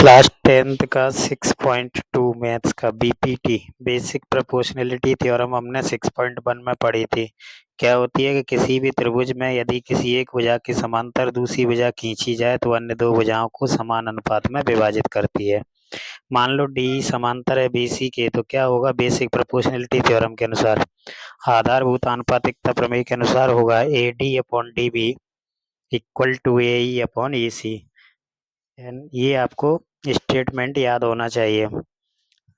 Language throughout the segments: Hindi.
क्लास 10th का 6.2 मैथ्स का बीपीटी बेसिक प्रोपोर्शनलिटी थ्योरम हमने 6.1 में पढ़ी थी। क्या होती है कि किसी भी त्रिभुज में यदि किसी एक भुजा के समांतर दूसरी भुजा खींची जाए तो अन्य दो भुजाओं को समान अनुपात में विभाजित करती है। मान लो डी समांतर है बीसी के, तो क्या होगा? बेसिक प्रोपोर्शनलिटी थ्योरम के अनुसार, आधारभूत आनुपातिकता प्रमेय के अनुसार होगा A D upon D B equal to A E upon E C. ये आपको स्टेटमेंट याद होना चाहिए।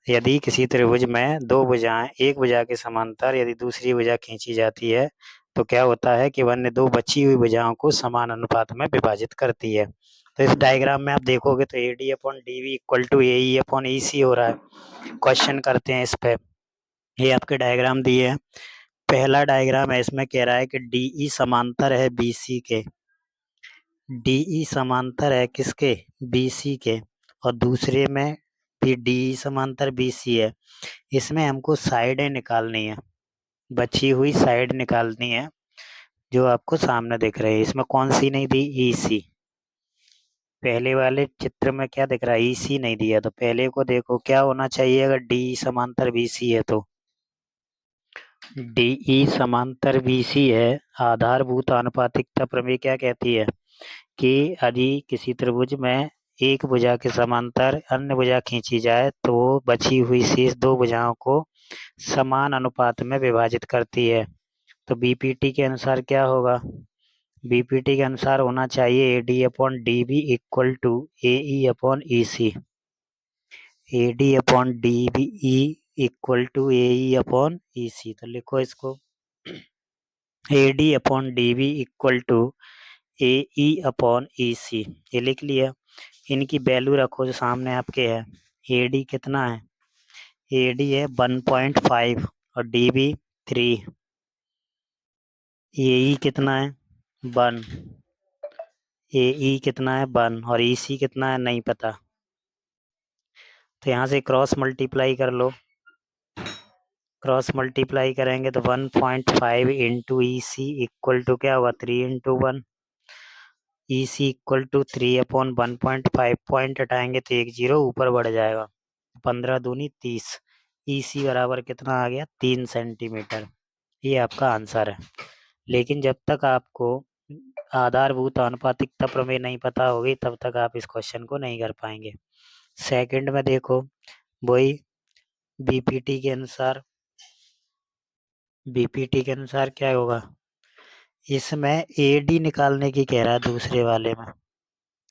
यदि किसी त्रिभुज में दो भुजाएं, एक भुजा के समांतर यदि दूसरी भुजा खींची जाती है तो क्या होता है कि वन्य दो बची हुई भुजाओं को समान अनुपात में विभाजित करती है। तो इस डायग्राम में आप देखोगे तो A D upon D V equal to A E upon E C हो रहा है। क्वेश्चन करते हैं इस पे। ये आपके डायग्राम दिए है। पहला डायग्राम है, इसमें कह रहा है कि डी ई समांतर है बी सी के। डी समांतर है किसके? बी सी के। और दूसरे में भी डी समांतर बी सी है। इसमें हमको साइडें निकालनी है, बची हुई साइड निकालनी है जो आपको सामने दिख रही है। इसमें कौन सी नहीं दी? ई सी। पहले वाले चित्र में क्या दिख रहा है? ई सी नहीं दिया। तो पहले को देखो क्या होना चाहिए अगर डी समांतर बी सी है तो। डी समांतर बी सी है। आधारभूत आनुपातिकता प्रमेय क्या कहती है कि यदि किसी त्रिभुज में एक भुजा के समांतर अन्य भुजा खींची जाए तो बची हुई शेष दो भुजाओं को समान अनुपात में विभाजित करती है। तो बीपीटी के अनुसार क्या होगा? बीपीटी के अनुसार होना चाहिए A D upon D B equal to A E upon E C. A D upon D B E equal to A E upon E C. तो लिखो इसको, A D upon D B equal to A E upon E C. ये लिख लिया। इनकी वैल्यू रखो जो सामने आपके है। ए डी कितना है? ए डी है 1.5 और डी बी 3। ए ई कितना है? 1। ए ई कितना है? 1। और ई सी कितना है? नहीं पता। तो यहाँ से क्रॉस मल्टीप्लाई कर लो। क्रॉस मल्टीप्लाई करेंगे तो 1.5 into E C equal to क्या हुआ? 3 into 1। E C equal to 3 upon 1.5। Point हटाएंगे तो एक जीरो ऊपर बढ़ जाएगा। 15 दूनी 30। ई सी बराबर कितना आ गया? 3 सेंटीमीटर। ये आपका आंसर है। लेकिन जब तक आपको आधारभूत आनुपातिकता प्रमेय नहीं पता होगी तब तक आप इस क्वेश्चन को नहीं कर पाएंगे। सेकंड में देखो, वही बीपीटी के अनुसार क्या होगा? इसमें ए डी निकालने की कह रहा है दूसरे वाले में।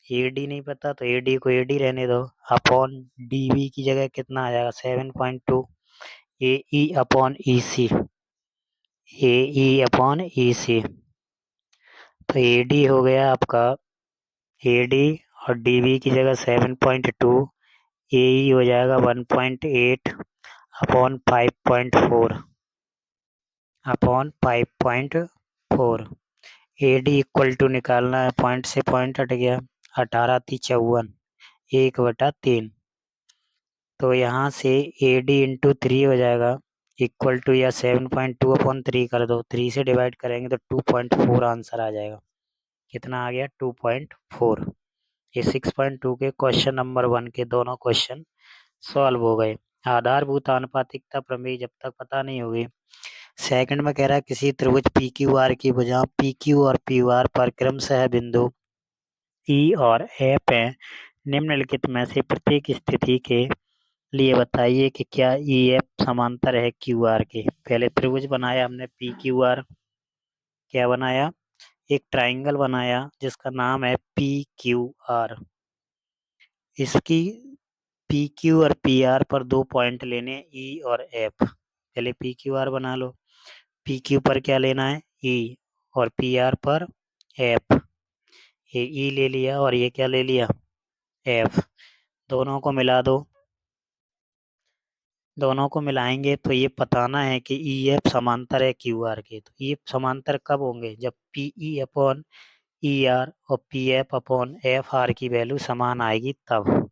ए डी नहीं पता तो ए डी को ए डी रहने दो। अपॉन डी वी की जगह कितना आ जाएगा? 7.2 A E upon E C. A E upon E C. तो ए डी हो गया आपका, ए डी और डी वी की जगह 7.2, ए ई हो जाएगा 1.8 upon 5.4 upon 5.4। A D equal to निकालना है, पॉइंट से पॉइंट हट गया, 18 × 54, 1/3। तो यहाँ से ए डी इंटू 3 हो जाएगा इक्वल टू, या 7.2 अपॉन 3 कर दो, 3 से डिवाइड करेंगे तो 2.4 आंसर आ जाएगा। कितना आ गया? 2.4। ये 6.2 के क्वेश्चन नंबर 1 के दोनों क्वेश्चन सॉल्व हो गए। आधारभूत आनुपातिकता प्रमेय जब तक पता नहीं होगी। सेकंड में कह रहा है किसी त्रिभुज पी क्यू आर की भुजा पी क्यू और पी आर पर क्रमशः बिंदु ई और एफ है। निम्नलिखित में से प्रत्येक स्थिति के लिए बताइए कि क्या ई एफ समांतर है क्यू आर के। पहले त्रिभुज बनाया हमने पी क्यू आर। क्या बनाया? एक ट्राइंगल बनाया जिसका नाम है पी क्यू आर। इसकी पी क्यू और पी आर पर दो पॉइंट लेने ई और एफ। पहले पी क्यू आर बना लो। पी क्यू पर क्या लेना है? ई। और पी आर पर एफ। ये ई ले लिया और ये क्या ले लिया? एफ। दोनों को मिला दो। दोनों को मिलाएंगे तो ये बताना है कि ई एफ समांतर है क्यू आर के। तो ये समांतर कब होंगे? जब P E upon E R और P F upon F R की वैल्यू समान आएगी तब।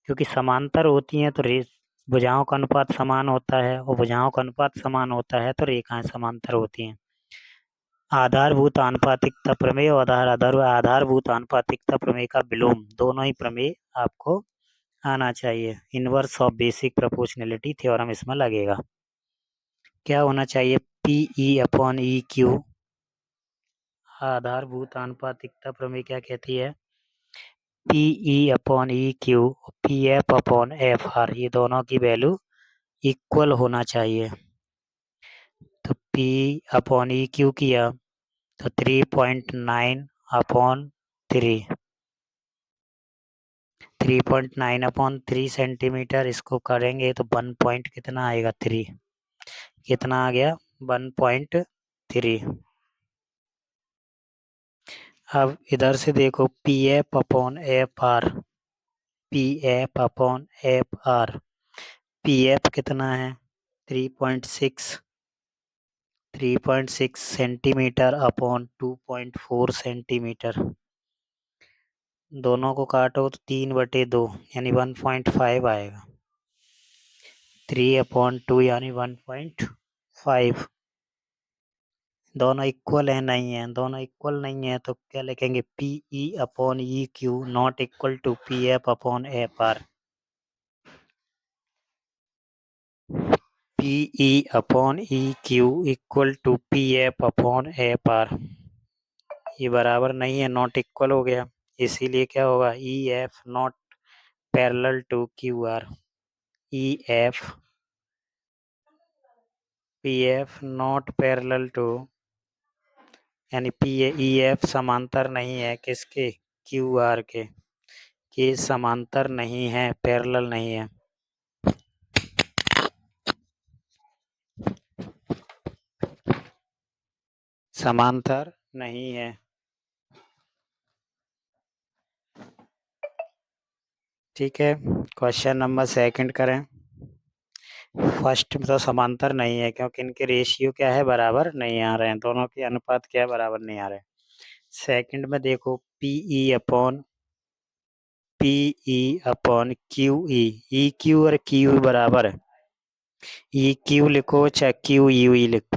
क्योंकि समांतर होती हैं तो भुजाओं का अनुपात समान होता है, और भुजाओं का अनुपात समान होता है तो रेखाएं समांतर होती हैं। आधारभूत आनुपातिकता प्रमेय और आधारभूत आनुपातिकता प्रमेय का विलोम दोनों ही प्रमेय आपको आना चाहिए। Inverse of basic proportionality theorem इसमें लगेगा। क्या होना चाहिए? Pe/E/Q। आधारभूत आनुपातिकता प्रमेय क्या कहती है? Pe/E/Q Pf/Fr ये दोनों की वैल्यू इक्वल होना चाहिए। तो P/E/Q किया तो 3.9/3 3.9/3 सेंटीमीटर। इसको करेंगे तो 1 पॉइंट कितना आएगा? 3। कितना आ गया? 1.3। अब इधर से देखो Pf/Fr Pf/Fr Pf कितना है? 3.6 सेंटीमीटर अपॉन 2.4 सेंटीमीटर। दोनों को काटो तो 3/2 यानी 1.5 आएगा। 3/2 यानी 1.5। दोनों इक्वल है? नहीं है। दोनों इक्वल नहीं है तो क्या लिखेंगे? Pe/E/Q not equal to Pf/Fr। Pe/E/Q equal to Pf/Fr। ये बराबर नहीं है, नॉट इक्वल हो गया। इसीलिए क्या होगा? EF not parallel to QR। EF PF not parallel to यानी EF समांतर नहीं है किसके? QR के। ये समांतर नहीं है, पैरेलल नहीं है। समांतर नहीं है। ठीक है, क्वेश्चन नंबर सेकंड करें। फर्स्ट में तो समांतर नहीं है क्योंकि इनके रेशियो क्या है? बराबर नहीं आ रहे हैं। दोनों के अनुपात क्या है? बराबर नहीं आ रहे हैं। सेकंड में देखो Pe/QE EQ और QE बराबर है। EQ लिखो चाहे QE लिखो,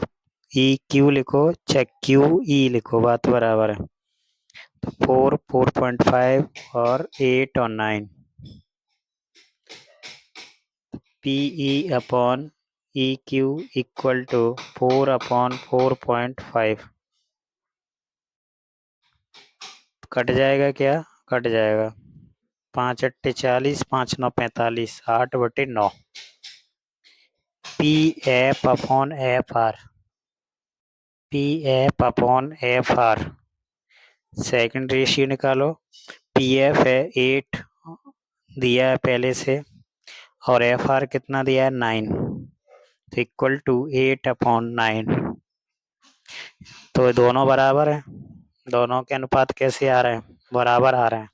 EQ लिखो चाहे QE लिखो, बात बराबर है। तो 4, 4.5 और 8 और 9। Pe/EQ equal to 4/4.5। कट जाएगा क्या? कट जाएगा। 5×8 = 40, 5×9 = 45, 8/9। Pf/Fr Pf/Fr सेकंड रेशियो निकालो। Pf है 8 दिया है पहले से और Fr कितना दिया है? 9। तो इक्वल टू 8/9। तो दोनों बराबर है। दोनों के अनुपात कैसे आ रहे हैं? बराबर आ रहे हैं।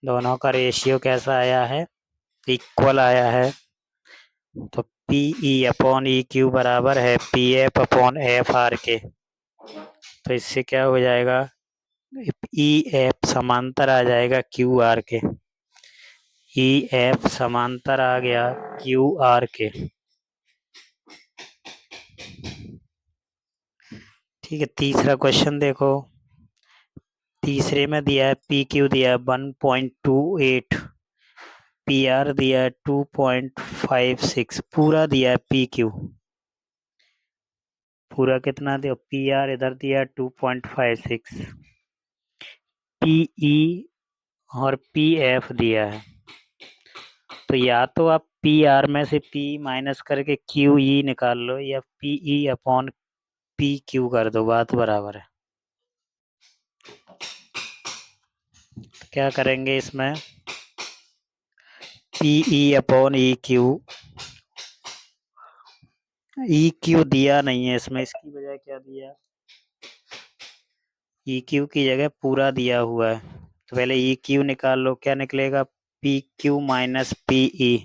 दोनों का रेशियो कैसा आया है? इक्वल आया है। तो Pe/EQ बराबर है Pf/Fr के। तो इससे क्या हो जाएगा? EF समांतर आ जाएगा QR के। EF समांतर आ गया QR के। ठीक है, तीसरा क्वेश्चन देखो। तीसरे में दिया है PQ दिया है 1.28, PR दिया है 2.56, पूरा दिया है PQ। पूरा कितना दिया? PR इधर दिया है 2.56, PE और PF दिया है। तो या तो आप PR में से P माइनस करके QE निकाल लो या PE/PQ कर दो, बात बराबर है। तो क्या करेंगे इसमें? Pe/EQ EQ दिया नहीं है इसमें, इसकी बजाय क्या दिया? EQ की जगह पूरा दिया हुआ है। तो पहले EQ निकाल लो, क्या निकलेगा? PQ minus PE।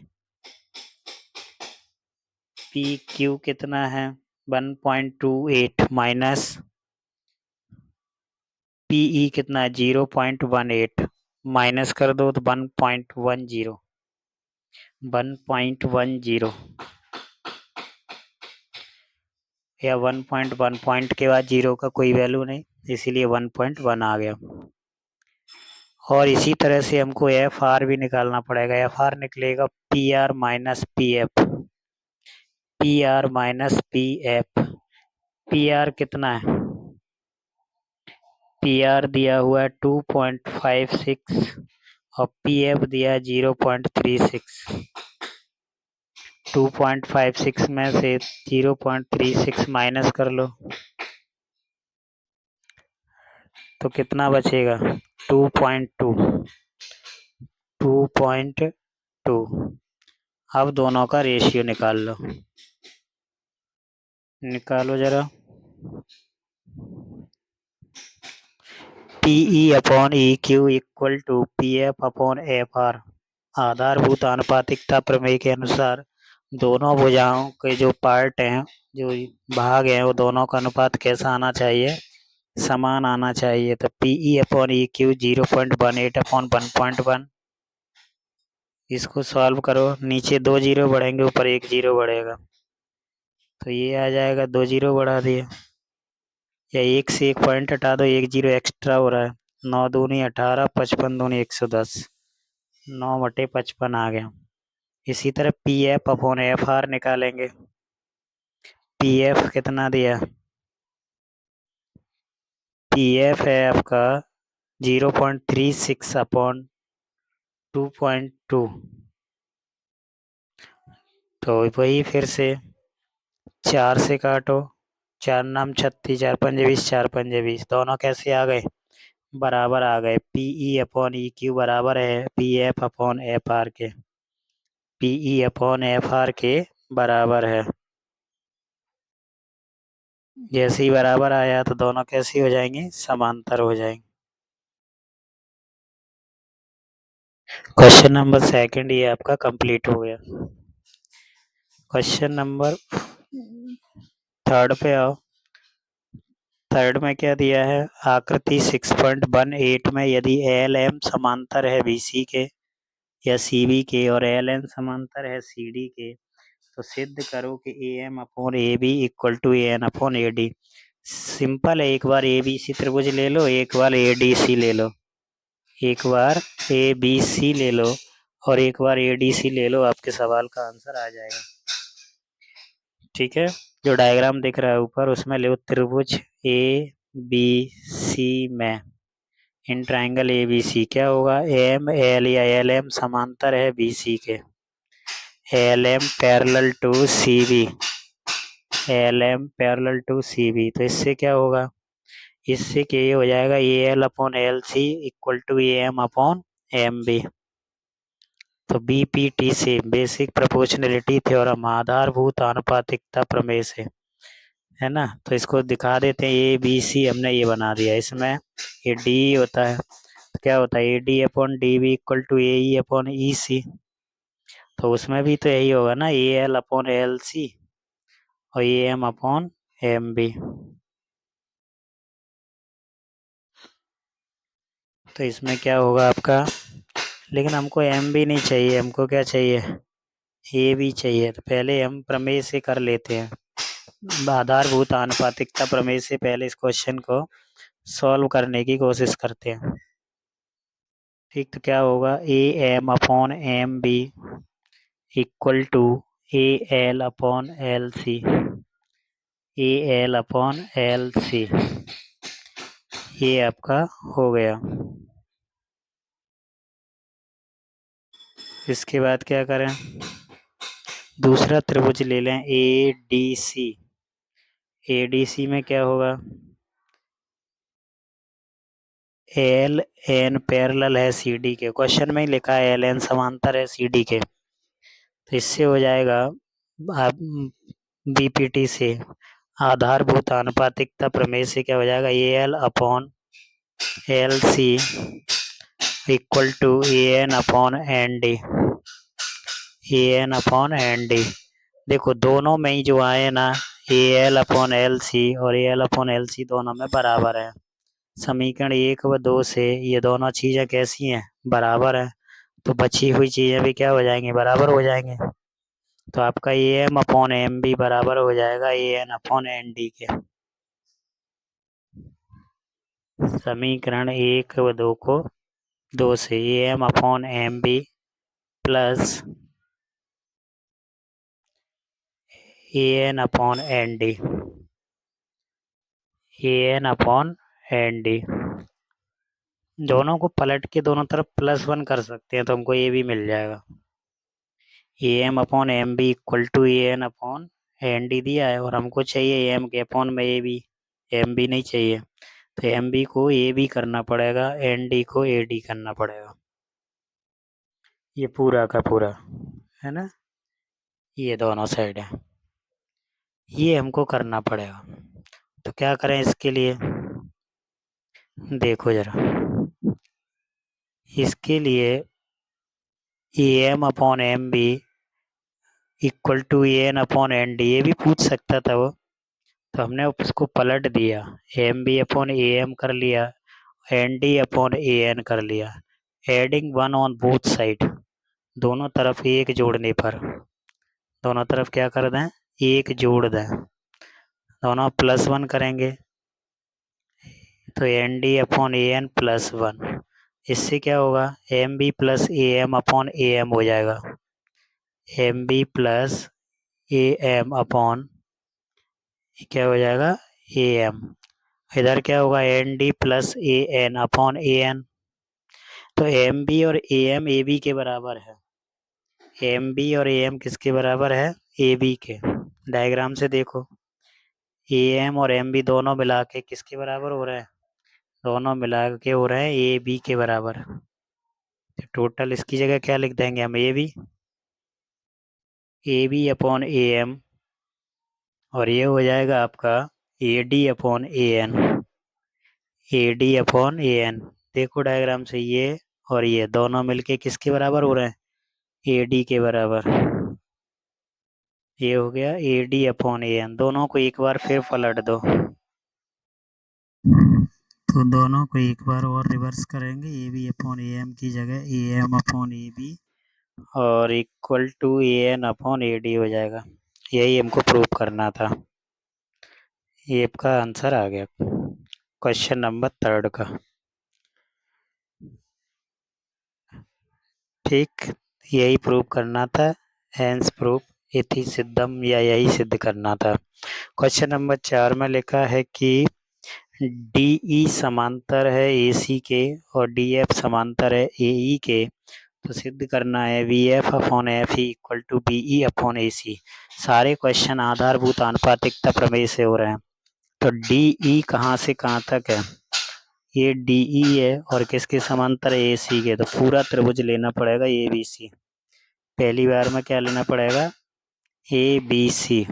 PQ कितना है? 1.28 माइनस PE कितना है? 0.18 माइनस कर दो तो 1.10। 1.10 या 1.1 पॉइंट के बाद 0 का कोई वैल्यू नहीं, इसीलिए 1.1 आ गया। और इसी तरह से हमको एफ आर भी निकालना पड़ेगा। एफ आर निकलेगा P R minus P F. P R minus P F. P R कितना है? पी आर दिया हुआ है 2.56 और पी एफ दिया है 0.36। 2.56 में से 0.36 माइनस कर लो तो कितना बचेगा? 2.2। 2.2। अब दोनों का रेशियो निकाल लो। निकालो जरा। PE upon E Q equal to P F upon F R. आधारभूत आनुपातिकता प्रमेय के अनुसार दोनों भुजाओं के जो पार्ट हैं, जो भाग हैं, वो दोनों का अनुपात कैसा आना चाहिए? समान आना चाहिए। तो PE upon E Q 0.18 upon 1.1। इसको सॉल्व करो। नीचे 2 जीरो बढ़ेंगे, ऊपर 1 जीरो बढ़ेगा, तो ये आ जाएगा। 2 जीरो बढ़ा दिए, या 1 से 1 पॉइंट हटा दो, 1 जीरो एक्स्ट्रा हो रहा है। 9 दूनी 18, 55 दूनी 110, 9/55 आ गया। इसी तरह P F upon F are निकालेंगे। पी एफ कितना दिया? पी एफ है आपका 0.36 अपॉन 2.2। तो वही फिर से 4 से काटो, 4 नाम 36, 4 पंजे 20, 4 पंजे 20। दोनों कैसे आ गए? बराबर आ गए। पीई अपॉन ई क्यू बराबर है P F upon F are के। पीई अपॉन एफ आर के बराबर है। जैसे ही बराबर आया तो दोनों कैसे हो जाएंगे? समांतर हो जाएंगे। क्वेश्चन नंबर सेकंड ये आपका कंप्लीट हो गया। क्वेश्चन नंबर थर्ड पे आओ। थर्ड में क्या दिया है? आकृति 6.18 में यदि एल एम समांतर है बी सी के या सी बी के और एल एन समांतर है सी डी के, तो सिद्ध करो कि A M upon A B equal to A N upon A D. Simple है, एक बार ए बी सी त्रिभुज ले लो, एक बार ए डी सी ले लो, एक बार ए बी सी ले लो और एक बार ए डी सी ले लो, आपके सवाल का आंसर आ जाएगा। ठीक है, जो डायग्राम दिख रहा है ऊपर उसमें ले त्रिभुज ए बी सी में in triangle A B C क्या होगा? एम एल या एल एम समांतर है बी सी के। L M parallel to C B. L M parallel to C B, तो इससे क्या होगा? इससे क्या ये हो जाएगा? A L upon L C equal to A M upon M B. तो बीपीटी से बेसिक प्रोपोर्शनलिटी थ्योरम, आधारभूत आनुपातिकता प्रमेय से, है ना। तो इसको दिखा देते हैं। ए बी सी हमने ये बना दिया। इसमें ये डी होता है, तो क्या होता है? A D upon D B equal to A E upon E C. तो उसमें भी तो यही होगा ना, A L upon L C और A M upon M B. तो इसमें क्या होगा आपका? लेकिन हमको एम बी नहीं चाहिए, हमको क्या चाहिए? ए बी चाहिए। तो पहले हम प्रमेय से कर लेते हैं। आधारभूत आनुपातिकता प्रमेय से पहले इस क्वेश्चन को सॉल्व करने की कोशिश करते हैं। ठीक, तो क्या होगा? A M upon M B equal to A L upon L C. A L upon L C, ये आपका हो गया। इसके बाद क्या करें? दूसरा त्रिभुज ले लें A D C. A D C में क्या होगा? एल एन पैरेलल है सी डी के। क्वेश्चन में ही लिखा है एल एन समांतर है सी डी के। तो इससे हो जाएगा बीपीटी से आधारभूत आनुपातिकता प्रमेय से क्या हो जाएगा? A L upon L C equal to A N upon N D. A N upon N D. देखो दोनों में ही जो आए ना, A L upon L C और A L upon L C दोनों में बराबर है। समीकरण 1 व 2 से ये दोनों चीज़ें कैसी हैं? बराबर हैं। तो बची हुई चीज़ें भी क्या हो जाएंगी? बराबर हो जाएंगी। तो आपका A M upon M B बराबर हो जाएगा A N upon N D के। समीकरण 1 व 2 को 2 से A M upon M B plus A N upon N D, A N upon N D, दोनों को पलट के दोनों तरफ +1 कर सकते हैं तो हमको ये भी मिल जाएगा। A M upon M B equal to A N upon N D दिया है और हमको चाहिए एम के अपॉन में ए बी, एम बी नहीं चाहिए, तो एम बी को ए बी करना पड़ेगा, एन डी को ए डी करना पड़ेगा। ये पूरा का पूरा है ना, ये दोनों साइड है, ये हमको करना पड़ेगा। तो क्या करें इसके लिए, देखो जरा, इसके लिए A M upon M B equal to A N upon N D, ये भी पूछ सकता था वो, तो हमने उसको पलट दिया, M B upon A M कर लिया, N D upon A N कर लिया, एडिंग 1 ऑन बोथ साइड, दोनों तरफ एक जोड़ने पर, दोनों तरफ क्या कर दें, एक जोड़ दें, दोनों +1 करेंगे तो N D upon A N +1, इससे क्या होगा, M B plus A M upon A M हो जाएगा, M B plus A M upon क्या हो जाएगा, ए एम, इधर क्या होगा, N D plus A N upon A N, तो एम बी और ए बी के बराबर है, एम बी और ए एम किसके बराबर है, ए बी के। डायग्राम से देखो, ए एम और एम बी दोनों मिला के किसके बराबर हो रहे हैं, दोनों मिला के हो रहे हैं ए बी के बराबर, तो टोटल इसकी जगह क्या लिख देंगे हम, A B upon A M, और ये हो जाएगा आपका A D upon A N, A D upon A N, देखो डायग्राम से ये और ये दोनों मिलके किसके बराबर हो रहे हैं, ए डी के बराबर, ये हो गया A D upon A N, दोनों को एक बार फिर पलट दो, तो दोनों को एक बार और रिवर्स करेंगे, A B upon A M की जगह A M upon A B और equal to A N upon A D हो जाएगा। यही हमको प्रूव करना था, ये आपका आंसर आ गया क्वेश्चन नंबर 3 का। ठीक, यही प्रूव करना था, हेंस प्रूफ इति सिद्धम, या यही सिद्ध करना था। क्वेश्चन नंबर 4 में लिखा है कि डी ई समांतर है ए सी के और डी एफ समांतर है ए ई के, तो सिद्ध करना है V F upon F E equal to B E upon A C. सारे क्वेश्चन आधारभूत आनुपातिकता प्रमेय से हो रहे हैं। तो डी ई कहाँ से कहाँ तक है, ये डी ई है और किसके समांतर है, ए सी के, तो पूरा त्रिभुज लेना पड़ेगा ए बी सी। पहली बार में क्या लेना पड़ेगा, ए बी सी,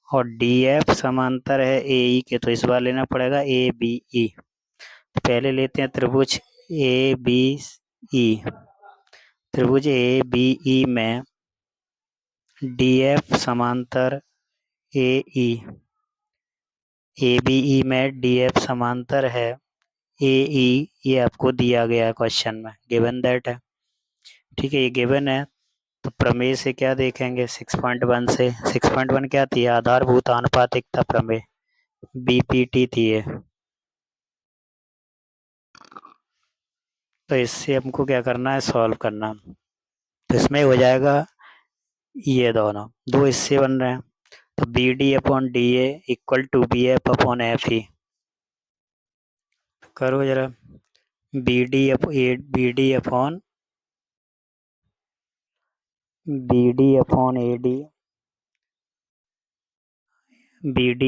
और डी एफ समांतर है ए ई के, तो इस बार लेना पड़ेगा ए बी ई। पहले लेते हैं त्रिभुज ए बी ई, त्रिभुज ए बी ई में डी एफ समांतर ए ई, ए बी ई में डी एफ समांतर है ए ई, ये आपको दिया गया है क्वेश्चन में, गिवन दैट है। ठीक है, ये गिवन है, तो प्रमेय से क्या देखेंगे, 6.1 से, 6.1 क्या थी, आधारभूत आनुपातिकता प्रमेय, बीपीटी थी ये। तो इससे हमको क्या करना है, सॉल्व करना, तो इसमें हो जाएगा ये दोनों दो हिस्से बन रहे हैं, तो B D upon D A equal to B F upon F E, करो जरा, B D upon A D, B D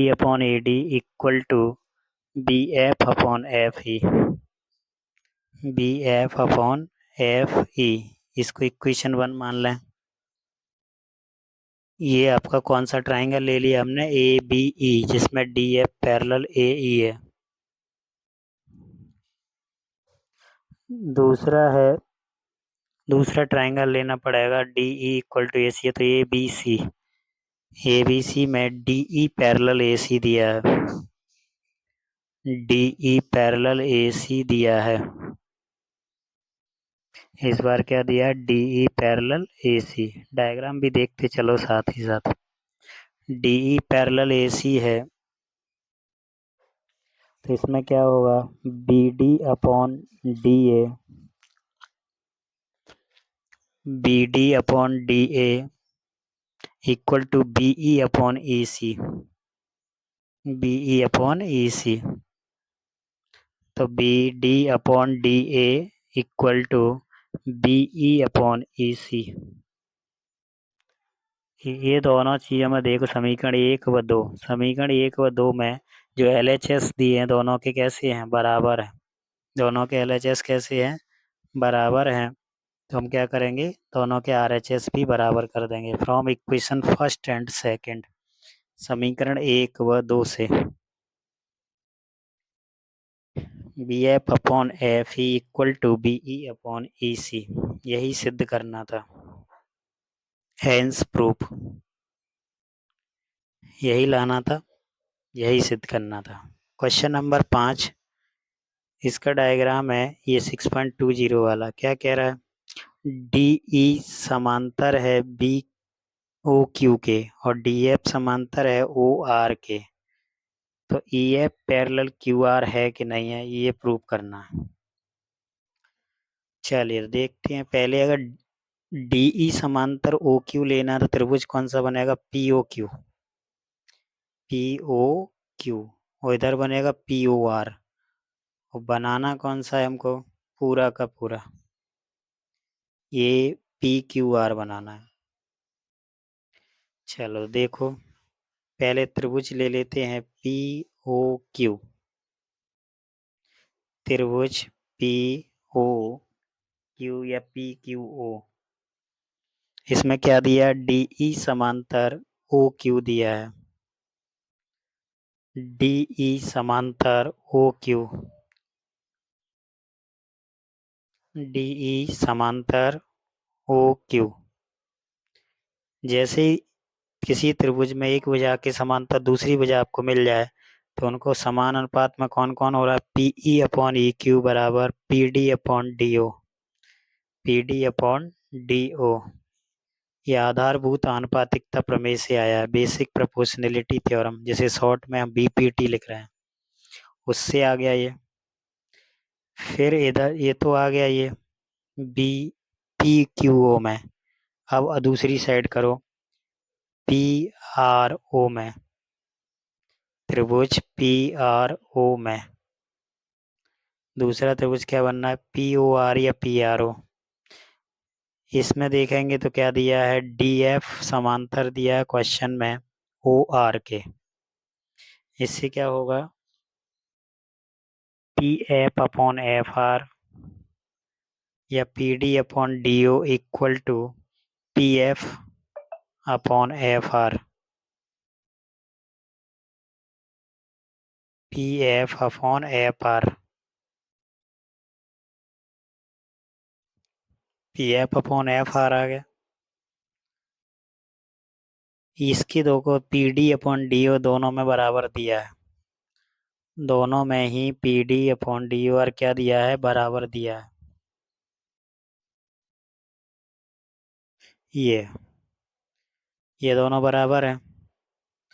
upon A D equal to B F upon F E, B F upon F E, इसको इक्वेशन 1 मान लें। ये आपका कौन सा ट्राइंगल ले लिया हमने, ए बी ई, जिसमें डी एफ पैरेलल ए ई है। दूसरा ट्राइंगल लेना पड़ेगा डी ई इक्वल टू ए सी है, तो ए बी सी में डी ई पैरेलल ए सी दिया है, डी ई पैरेलल ए सी दिया है, इस बार क्या दिया, DE पैरेलल AC। डायग्राम भी देखते चलो साथ ही साथ। DE पैरेलल AC है तो इसमें क्या होगा, BD upon DA, BD upon DA equal to BE upon EC, BE upon EC। तो BD upon DA equal to BE upon EC। ये दोनों चीज़ें में देखो, समीकरण 1 व 2, समीकरण 1 व 2 में जो LHS दिए हैं दोनों के कैसे हैं, बराबर हैं। दोनों के LHS कैसे हैं, बराबर हैं। तो हम क्या करेंगे, दोनों के RHS भी बराबर कर देंगे from equation first and second, समीकरण 1 व 2 से। BF upon FE equal to BE upon EC, यही सिद्ध करना था, हेंस प्रूफ, यही लाना था, यही सिद्ध करना था। क्वेश्चन नंबर 5, इसका डायग्राम है ये 6.20 वाला। क्या कह रहा है, DE समांतर है BOQ के और DF समांतर है OR के, तो EF पैरेलल QR है कि नहीं है, ये प्रूव करना है। चलिए देखते हैं। पहले अगर DE समांतर OQ लेना तो त्रिभुज कौन सा बनेगा, POQ, POQ, और इधर बनेगा POR, और बनाना कौन सा है हमको, पूरा का पूरा, ये PQR बनाना है। चलो देखो, पहले त्रिभुज ले लेते हैं POQ, त्रिभुज POQ या PQO। इसमें क्या दिया, DE समांतर OQ दिया है, DE समांतर OQ, DE समांतर OQ। जैसे ही किसी त्रिभुज में एक भुजा के समांतर दूसरी भुजा आपको मिल जाए तो उनको समान अनुपात में कौन कौन हो रहा है, PE अपॉन EQ बराबर PD upon DO, PD upon DO। ये आधारभूत आनुपातिकता प्रमेय से आया है, बेसिक प्रोपोर्शनैलिटी थ्योरम, जिसे शॉर्ट में हम BPT लिख रहे हैं, उससे आ गया ये। फिर इधर ये तो आ गया ये PQO में। अब दूसरी साइड करो, PRO में, त्रिभुज PRO में दूसरा त्रिभुज क्या बनना है, POR या PRO। इसमें देखेंगे तो क्या दिया है, DF समांतर दिया है क्वेश्चन में OR के। इससे क्या होगा, PF अपॉन FR या PD upon DO equal to PF upon FR, PF upon FR, PF upon FR आ गया। इसकी दो को PD अपॉन DO दोनों में बराबर दिया है, दोनों में ही PD अपॉन DO और क्या दिया है, बराबर दिया है। ये दोनों बराबर हैं,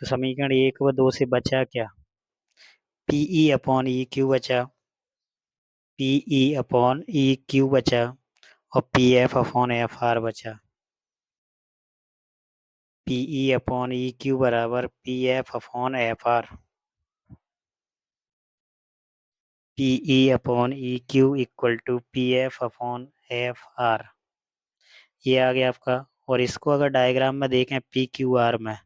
तो समीकरण 1 व 2 से बचा क्या, PE अपॉन EQ बचा, PE अपॉन EQ बचा, और PF अपॉन FR बचा। PE अपॉन EQ बराबर PF upon FR, PE upon EQ equal to PF upon FR, ये आ गया आपका। और इसको अगर डायग्राम में देखें PQR में,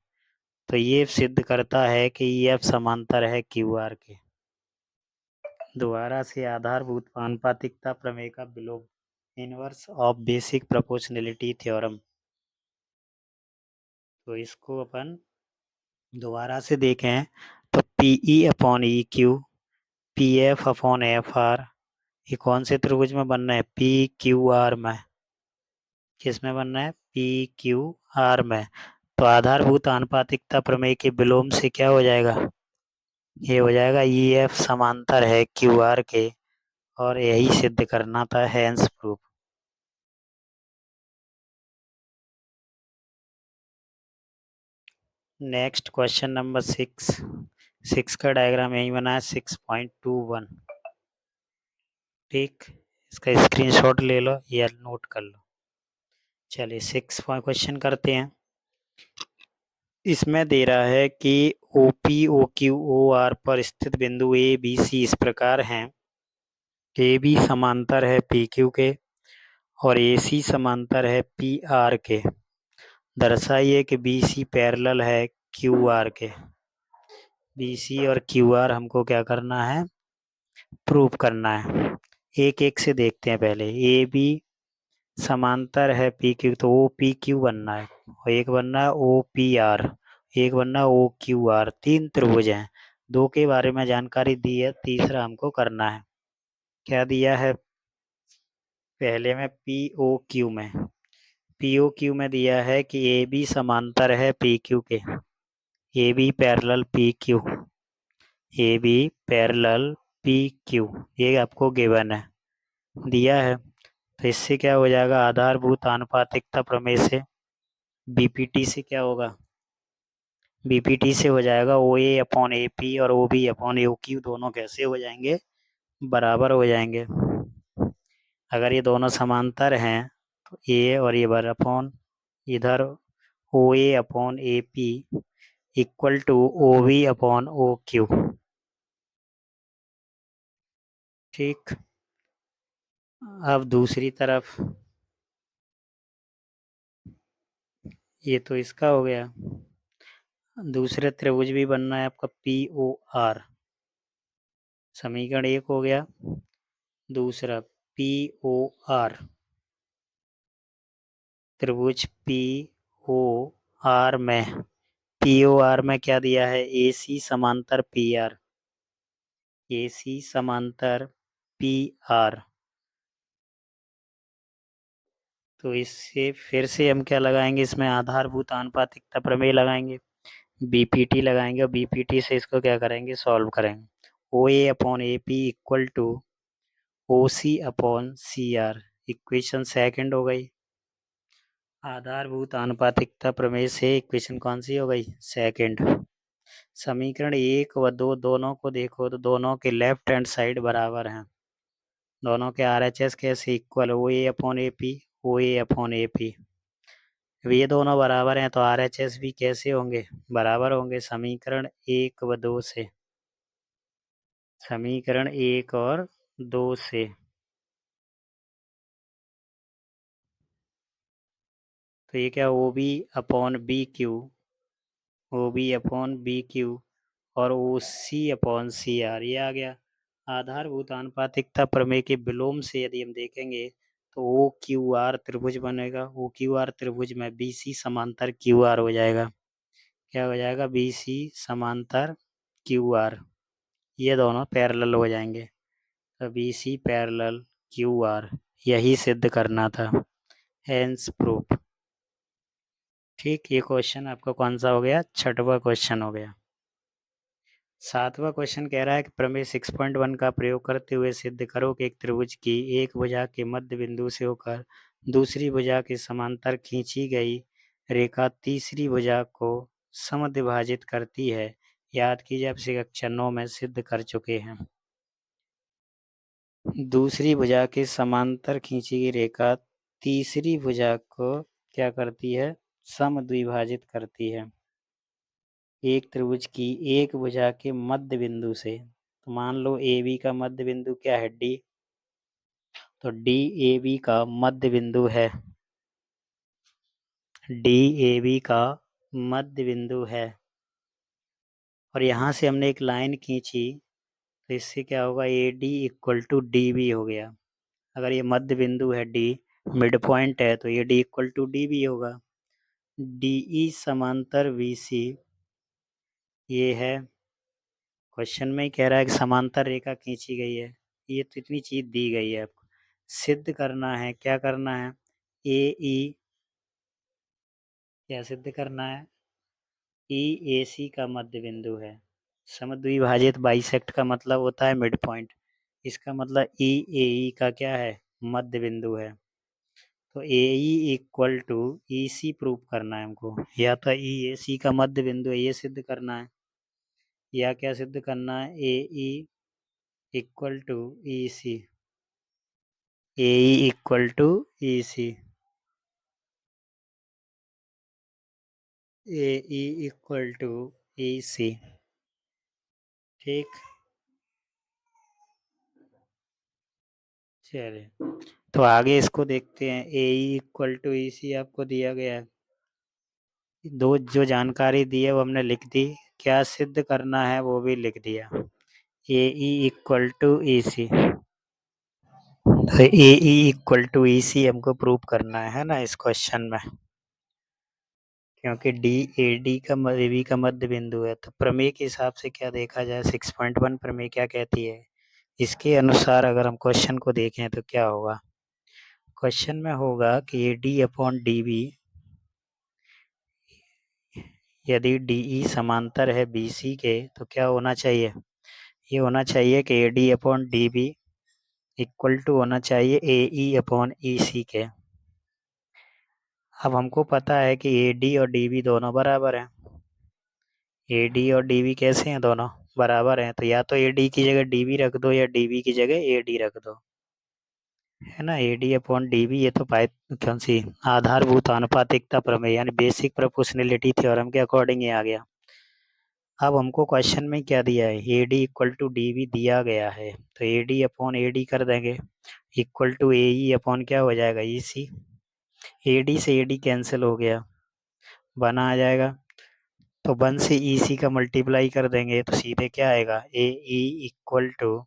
तो ये सिद्ध करता है कि EF समांतर है QR के। दोबारा से आधारभूत आनुपातिकता प्रमेय का विलोम, inverse of basic proportionality theorem. तो इसको अपन दोबारा से देखें तो PE upon EQ, PF upon FR, ये कौन से त्रिभुज में बनना है, PQR में। किस में बनना है, PQR में। तो आधारभूत आनुपातिकता प्रमेय के विलोम से क्या हो जाएगा, ये हो जाएगा EF समांतर है QR के, और यही सिद्ध करना था, hence proof. Next question number 6 का डायग्राम यही बना है 6.21। ठीक, इसका स्क्रीनशॉट ले लो या नोट कर लो। चलिए 6 क्वेश्चन करते हैं। इसमें दे रहा है कि O P O Q O R पर स्थित बिंदु ए बी सी इस प्रकार हैं। ए बी समांतर है पी क्यू के और ए सी समांतर है पी आर के। दर्शाइए कि बी सी पैरेलल है क्यू आर के। बी सी और क्यू आर हमको क्या करना है, प्रूव करना है। एक एक से देखते हैं। पहले ए बी समांतर है पी क्यू, तो ओ पी क्यू बनना है और एक बनना है ओ पी आर, एक बनना है ओ क्यू आर। तीन त्रिभुज हैं, दो के बारे में जानकारी दी है, तीसरा हमको करना है। क्या दिया है पहले में, पी ओ क्यू में। पी ओ क्यू में दिया है कि ए बी समांतर है पी क्यू के। A B parallel P Q, A B parallel P Q, ये आपको गिवन है, दिया है। तो इससे क्या हो जाएगा, आधारभूत आनुपातिकता प्रमेय से बीपीटी से क्या होगा, बीपीटी से हो जाएगा ओ ए अपॉन ए पी और ओ बी अपॉन ए क्यू, दोनों कैसे हो जाएंगे, बराबर हो जाएंगे। अगर ये दोनों समांतर हैं तो ए और ये बर अपॉन इधर O A upon A P equal to O V upon O Q. ठीक, अब दूसरी तरफ ये तो इसका हो गया। दूसरे त्रिभुज भी बनना है आपका पी ओ आर। समीकरण एक हो गया। दूसरा पी ओ आर, त्रिभुज पी ओ आर में, पी ओ आर में क्या दिया है, ए सी समांतर पी आर, ए सी समांतर पी आर। तो इससे फिर से हम क्या लगाएंगे, इसमें आधारभूत आनुपातिकता प्रमेय लगाएंगे, बीपीटी लगाएंगे और बीपीटी से इसको क्या करेंगे, सॉल्व करेंगे। O A upon A P equal to O C upon C R, equation second हो गई। आधारभूत आनुपातिकता प्रमेय से इक्वेशन कौन सी हो गई, सेकंड। समीकरण एक व दो दोनों को देखो तो दोनों के लेफ्ट हैंड साइड बराबर हैं। दोनों के आर एच एस कैसे equal, O A upon A P, O A upon A P. ये दोनों बराबर हैं तो आर एच एस भी कैसे होंगे, बराबर होंगे। समीकरण एक व दो से, समीकरण एक और दो से। तो ये क्या, O B upon B Q, O B upon B Q और O C upon C are, ये आ गया। आधारभूत आनुपातिकता प्रमेय के विलोम से यदि हम देखेंगे तो ओ क्यू आर त्रिभुज बनेगा। ओ क्यू आर त्रिभुज में बी सी समांतर क्यू आर हो जाएगा। क्या हो जाएगा, बी सी समांतर क्यू आर, ये दोनों पैरेलल हो जाएंगे। तो B C parallel Q R, यही सिद्ध करना था, हेंस प्रूफ। ठीक, ये क्वेश्चन आपका कौन सा हो गया, छठवां क्वेश्चन हो गया। सातवां क्वेश्चन कह रहा है कि प्रमेय 6.1 का प्रयोग करते हुए सिद्ध करो कि एक त्रिभुज की एक भुजा के मध्य बिंदु से होकर दूसरी भुजा के समांतर खींची गई रेखा तीसरी भुजा को समद्विभाजित करती है। याद कीजिए आप कक्षा 9 में सिद्ध कर चुके हैं। दूसरी भुजा के समांतर खींची गई रेखा तीसरी भुजा को क्या करती है, समद्विभाजित करती है एक त्रिभुज की एक भुजा के मध्य बिंदु से। तो मान लो ए बी का मध्य बिंदु क्या है, डी। तो डी ए बी का मध्य बिंदु है, डी ए बी का मध्य बिंदु है। और यहाँ से हमने एक लाइन खींची तो इससे क्या होगा, A D equal to D B हो गया। अगर ये मध्य बिंदु है डी, मिड पॉइंट है, तो ये D equal to D B होगा। डी ई समांतर वी सी, ये है क्वेश्चन में ही कह रहा है कि समांतर रेखा खींची गई है। ये तो इतनी चीज दी गई है आपको, सिद्ध करना है। क्या करना है, ए ई, क्या सिद्ध करना है, ई ए सी का मध्य बिंदु है। समद्विभाजित बाइसेक्ट का मतलब होता है मिड पॉइंट, इसका मतलब ई ए ई का क्या है, मध्य बिंदु है। तो A E equal to E C prove करना है हमको, या तो ई ए सी का मध्य बिंदु है ये सिद्ध करना है, या क्या सिद्ध करना है, A E equal to E C, A E equal to E C, A E equal to E C. ठीक, चलिए तो आगे इसको देखते हैं। ए ई इक्वल टू ई सी आपको दिया गया है, दो जो जानकारी दी है वो हमने लिख दी, क्या सिद्ध करना है वो भी लिख दिया। ए E equal to E C, तो A E equal to E सी हमको प्रूव करना है ना इस क्वेश्चन में, क्योंकि डी ए डी का ए बी का मध्य बिंदु है। तो प्रमेय के हिसाब से क्या देखा जाए, 6.1 प्रमेय क्या कहती है, इसके अनुसार अगर हम क्वेश्चन को देखें तो क्या होगा, क्वेश्चन में होगा कि A D upon D B, यदि डी ई समांतर है बी सी के तो क्या होना चाहिए, ये होना चाहिए कि A D upon D B equal to होना चाहिए ए ई अपॉन ई सी के। अब हमको पता है कि ए डी और डी बी दोनों बराबर हैं, ए डी और डी बी कैसे हैं, दोनों बराबर हैं, तो या तो ए डी की जगह डी बी रख दो या डी बी की जगह ए डी रख दो, है ना। A D upon D B ये तो कौन सी आधारभूत आनुपातिकता प्रमेय यानी बेसिक प्रोपोर्शनैलिटी थ्योरम के अकॉर्डिंग ये आ गया। अब हमको क्वेश्चन में क्या दिया है, A D equal to D B दिया गया है, तो A D upon A D कर देंगे, equal to A E upon क्या हो जाएगा, ई सी, ए डी से ए डी कैंसिल हो गया, बना आ जाएगा, तो 1 से ई सी का मल्टीप्लाई कर देंगे तो सीधे क्या आएगा, ए ई इक्वल टू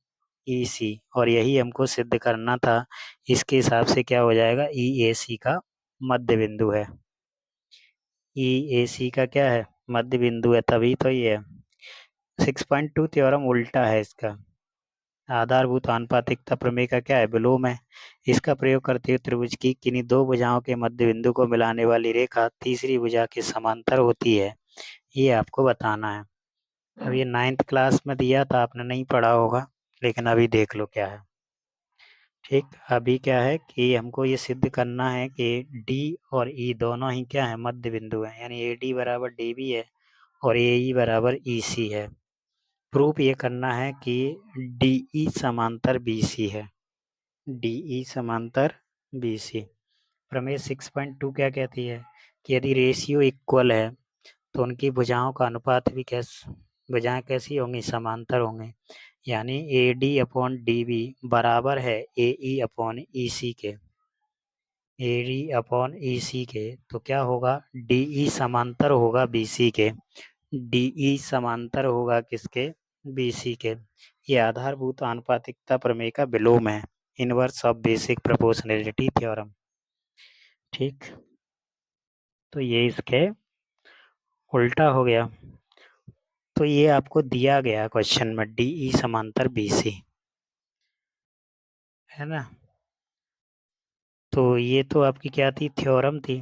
ई सी, और यही हमको सिद्ध करना था। इसके हिसाब से क्या हो जाएगा, ई ए सी का मध्य बिंदु है, ई ए सी का क्या है, मध्य बिंदु है, तभी तो ये है। 6.2 थ्योरम उल्टा है इसका, आधारभूत आनुपातिकता प्रमेय का क्या है, विलोम है। इसका प्रयोग करते हुए त्रिभुज की किन्हीं दो भुजाओं के मध्य बिंदु को मिलाने वाली रेखा तीसरी भुजा के समांतर होती है, ये आपको बताना है। अब ये 9th क्लास में दिया था, आपने नहीं पढ़ा होगा, लेकिन अभी देख लो क्या है। ठीक, अभी क्या है कि हमको ये सिद्ध करना है कि डी और ई दोनों ही क्या है, मध्य बिंदु है, यानी ए डी बराबर डी बी है और ए ई बराबर ई सी है। प्रूफ ये करना है कि डी ई समांतर बी सी है, डी ई समांतर बी सी। प्रमेय 6.2 क्या कहती है कि यदि रेशियो इक्वल है तो उनकी भुजाओं का अनुपात भी भुजाएं कैसी होंगी, समांतर होंगे, यानी A D upon D B बराबर है ए ई अपॉन ई सी के, ए डी अपॉन ई सी के, तो क्या होगा, डी ई समांतर होगा बी सी के, डी ई समांतर होगा किसके, बी सी के। ये आधारभूत आनुपातिकता प्रमेय का विलोम है, inverse of basic proportionality theorem. ठीक, तो ये इसके उल्टा हो गया। तो ये आपको दिया गया क्वेश्चन में, डी ई समांतर बी सी, है ना। तो ये तो आपकी क्या थी, थ्योरम थी,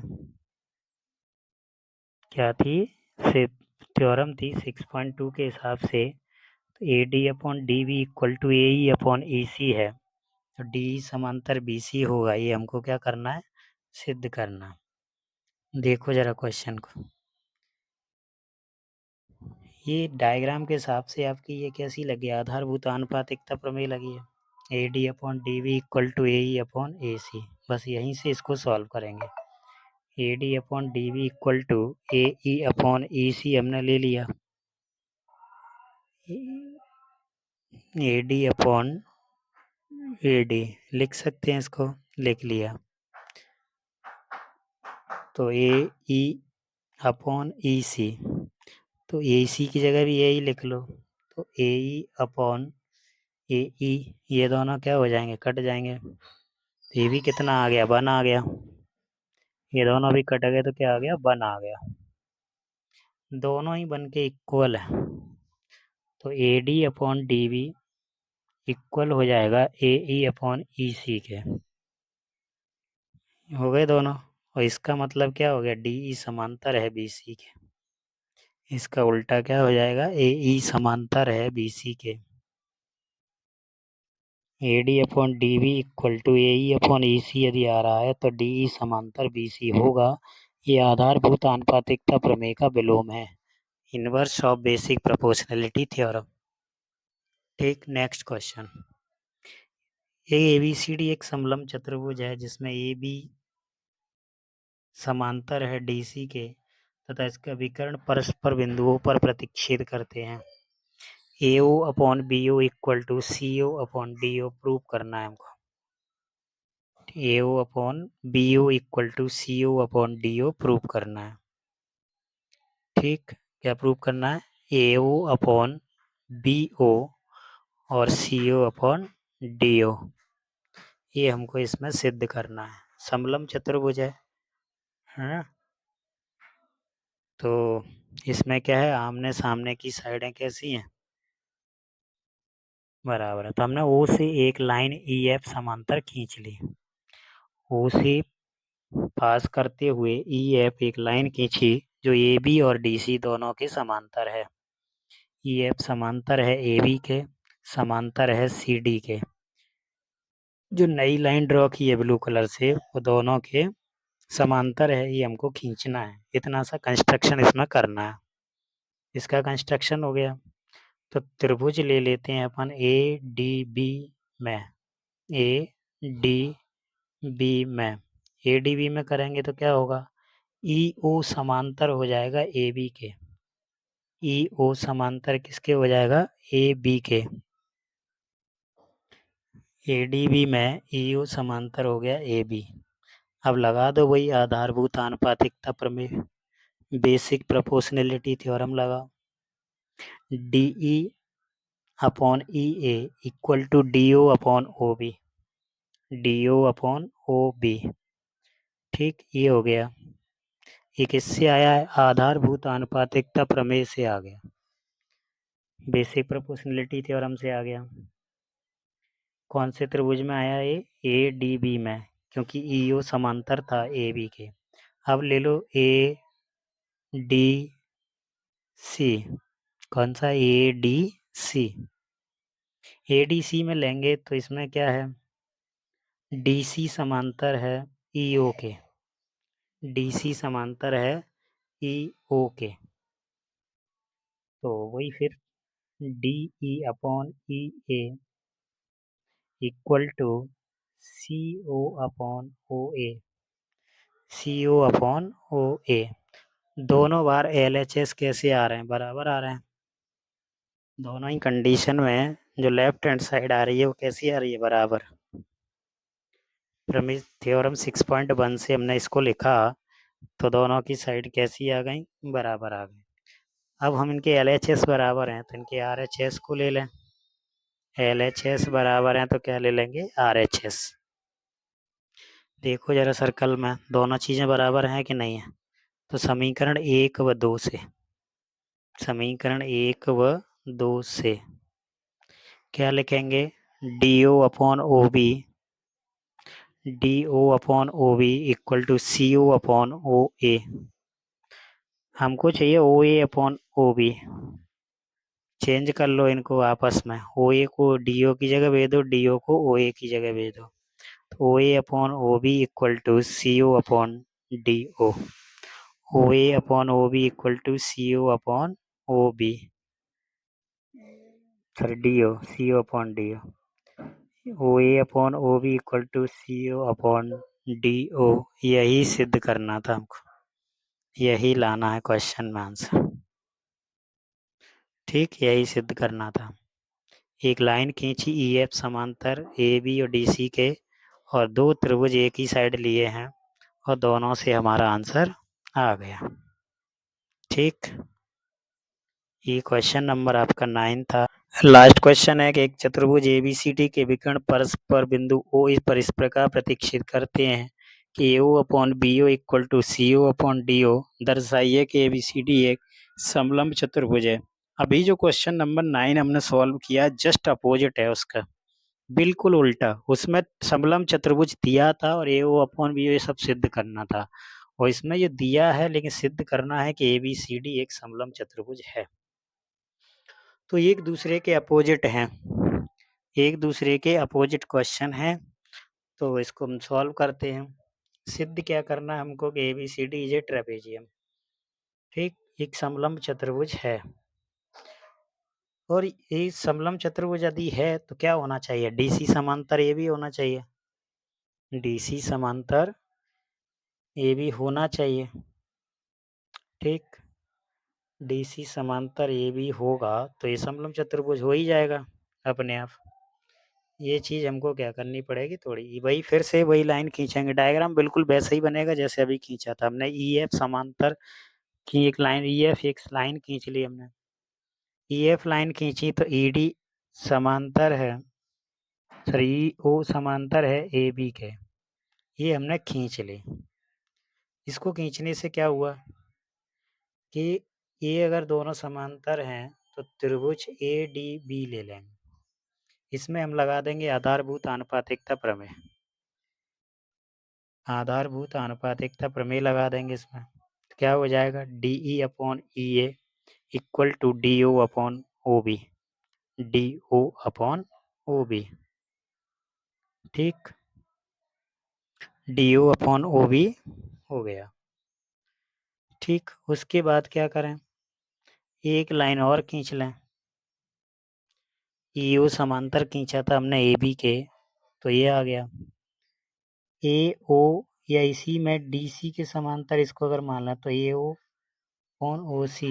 क्या थी, से थ्योरम थी 6.2 के हिसाब से। तो A D upon D B equal to A E upon E C है, तो डी समांतर बी सी होगा, ये हमको क्या करना है, सिद्ध करना। देखो जरा क्वेश्चन को, ये डायग्राम के हिसाब से आपकी ये कैसी लगी, आधारभूत आनुपातिकता प्रमेय लगी है। A D upon D B equal to A E upon A C, बस यहीं से इसको सॉल्व करेंगे। A D upon D B equal to A E upon E C हमने ले लिया, A D upon A D लिख सकते हैं, इसको लिख लिया, तो A E upon E C, तो ए सी की जगह भी ए ही लिख लो, तो ए ई अपॉन ए ई, ये दोनों क्या हो जाएंगे, कट जाएंगे, तो ये भी कितना आ गया, 1 आ गया, ये दोनों भी कट गए तो क्या आ गया, 1 आ गया, दोनों ही बन के इक्वल है, तो A D upon D B equal हो जाएगा ए ई अपॉन ई सी के, हो गए दोनों, और इसका मतलब क्या हो गया, डी ई समांतर है बी सी के, इसका उल्टा क्या हो जाएगा, ए ई समांतर है बी सी के, AD upon DB equal to AE upon EC यदि आ रहा है तो DE समांतर BC होगा। ये आधारभूत आनुपातिकता प्रमेय का विलोम है, inverse of basic proportionality theorem. ठीक, नेक्स्ट क्वेश्चन। ABCD एक समलंब चतुर्भुज है जिसमें AB समांतर है DC के तथा इसका विकर्ण परस्पर बिंदुओं पर प्रतिच्छेद करते हैं। AO upon BO equal to CO upon DO prove करना है हमको। AO upon BO equal to CO upon DO prove करना है। ठीक, क्या प्रूव करना है? AO अपॉन BO और CO अपॉन DO, ये हमको इसमें सिद्ध करना है। समलंब चतुर्भुज है ना, तो इसमें क्या है, आमने सामने की साइडें कैसी हैं, बराबर है। तो हमने O से एक लाइन EF समांतर खींच ली। O से पास करते हुए EF एक लाइन खींची जो AB और DC दोनों के समांतर है। EF समांतर है AB के, समांतर है CD के। जो नई लाइन ड्रॉ की है ब्लू कलर से वो दोनों के समांतर है, ये हमको खींचना है। इतना सा कंस्ट्रक्शन इसमें करना है। इसका कंस्ट्रक्शन हो गया। तो त्रिभुज ले लेते हैं अपन ADB में। ADB में ADB में करेंगे तो क्या होगा, EO समांतर हो जाएगा AB के। EO समांतर किसके हो जाएगा, AB के। ADB में EO समांतर हो गया AB। अब लगा दो वही आधारभूत आनुपातिकता प्रमेय, बेसिक प्रोपोर्शनैलिटी थ्योरम लगाओ। DE upon EA equal to DO upon OB, DO upon OB। ठीक, ये हो गया। ये किससे आया है, आधारभूत आनुपातिकता प्रमेय से आ गया, बेसिक प्रोपोर्शनैलिटी थ्योरम से आ गया। कौन से त्रिभुज में आया ये, ADB में, क्योंकि EO समांतर था AB के। अब ले लो ADC, कौन सा, ADC। ADC में लेंगे तो इसमें क्या है, DC समांतर है EO के, DC समांतर है EO के। तो वही फिर DE upon EA equal to CO upon OA, CO upon OA। दोनों बार LHS कैसे आ रहे हैं, बराबर आ रहे हैं। दोनों ही कंडीशन में जो लेफ्ट हैंड साइड आ रही है वो कैसी आ रही है, बराबर। प्रमेय थ्योरम 6.1 से हमने इसको लिखा तो दोनों की साइड कैसी आ गई, बराबर आ गई। अब हम इनके LHS बराबर हैं तो इनके RHS को ले लें। LHS बराबर हैं तो क्या ले लेंगे, RHS। देखो जरा सर्कल में दोनों चीज़ें बराबर हैं कि नहीं है। तो समीकरण 1 व 2 से, समीकरण 1 व 2 से क्या लिखेंगे, DO upon OB, DO upon OB equal to CO upon OA। हमको चाहिए OA अपॉन OB, चेंज कर लो इनको आपस में। OA को DO की जगह भेज दो, DO को OA की जगह भेज दो। तो OA upon OB equal to CO upon DO। OA upon OB equal to CO upon OB, sorry DO, CO upon DO। OA upon OB equal to CO upon DO, यही सिद्ध करना था हमको, यही लाना है क्वेश्चन में आंसर। ठीक, यही सिद्ध करना था। एक लाइन खींची EF समांतर AB और DC के और दो त्रिभुज एक ही साइड लिए हैं और दोनों से हमारा आंसर आ गया। ठीक, ये क्वेश्चन नंबर आपका 9 था। लास्ट क्वेश्चन है कि एक चतुर्भुज ABCD के विकर्ण परस्पर बिंदु O इस पर इस प्रकार प्रतिच्छेद करते हैं कि AO upon BO equal to CO upon DO। दर्शाइए कि ABCD एक समलंब चतुर्भुज है। अभी जो क्वेश्चन नंबर 9 हमने सॉल्व किया जस्ट अपोजिट है उसका, बिल्कुल उल्टा। उसमें समलंब चतुर्भुज दिया था और AO अपॉन BO ये सब सिद्ध करना था, और इसमें ये दिया है लेकिन सिद्ध करना है कि ABCD एक समलंब चतुर्भुज है। तो एक दूसरे के अपोजिट हैं, एक दूसरे के अपोजिट क्वेश्चन हैं, तो इसको हम सॉल्व करते हैं। सिद्ध क्या करना है हमको कि ABCD इज ए ट्रेपेजियम। ठीक, एक समलंब चतुर्भुज है और ये समलंब चतुर्भुज यदि है तो क्या होना चाहिए, DC समांतर AB होना चाहिए, DC समांतर AB होना चाहिए। ठीक, DC समांतर AB होगा तो ये समलंब चतुर्भुज हो ही जाएगा अपने आप। ये चीज़ हमको क्या करनी पड़ेगी थोड़ी, वही फिर से वही लाइन खींचेंगे, डायग्राम बिल्कुल वैसे ही बनेगा जैसे अभी खींचा था हमने। EF समांतर की एक लाइन, EF एक लाइन खींच ली हमने, EF लाइन खींची तो ED समांतर है, सॉरी O समांतर है AB के, ये हमने खींच ली। इसको खींचने से क्या हुआ कि ये अगर दोनों समांतर हैं तो त्रिभुज ADB ले लेंगे, इसमें हम लगा देंगे आधारभूत आनुपातिकता प्रमेय, आधारभूत आनुपातिकता प्रमेय लगा देंगे इसमें, तो क्या हो जाएगा DE/EA equal to DO/OB, DO/OB। ठीक, DO/OB हो गया। ठीक, उसके बाद क्या करें, एक लाइन और खींच लें, EO समांतर खींचा था हमने AB के, तो ये आ गया AO, या इसी में DC के समांतर इसको अगर मान लें तो AO/OC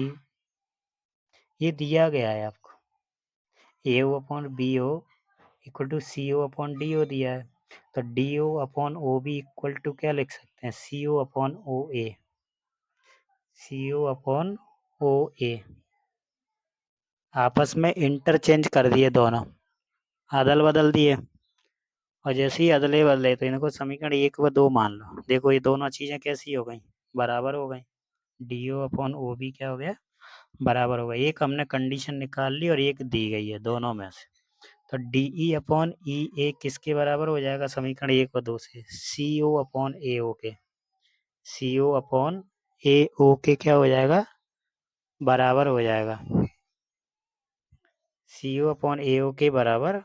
ये दिया गया है आपको, AO/BO इक्वल टू CO/DO दिया है, तो DO/OB इक्वल टू क्या लिख सकते हैं, CO/OA, CO/OA। आपस में इंटरचेंज कर दिए दोनों, अदल बदल दिए, और जैसे ही अदले बदले तो इनको समीकरण 1 व 2 मान लो। देखो ये दोनों चीज़ें कैसी हो गई, बराबर हो गई, DO/OB क्या हो गया, बराबर हो गया। एक हमने कंडीशन निकाल ली और एक दी गई है दोनों में से, तो DE/EA किसके बराबर हो जाएगा समीकरण 1 व 2 से, CO/AO के, CO/AO के क्या हो जाएगा, बराबर हो जाएगा, CO/AO के बराबर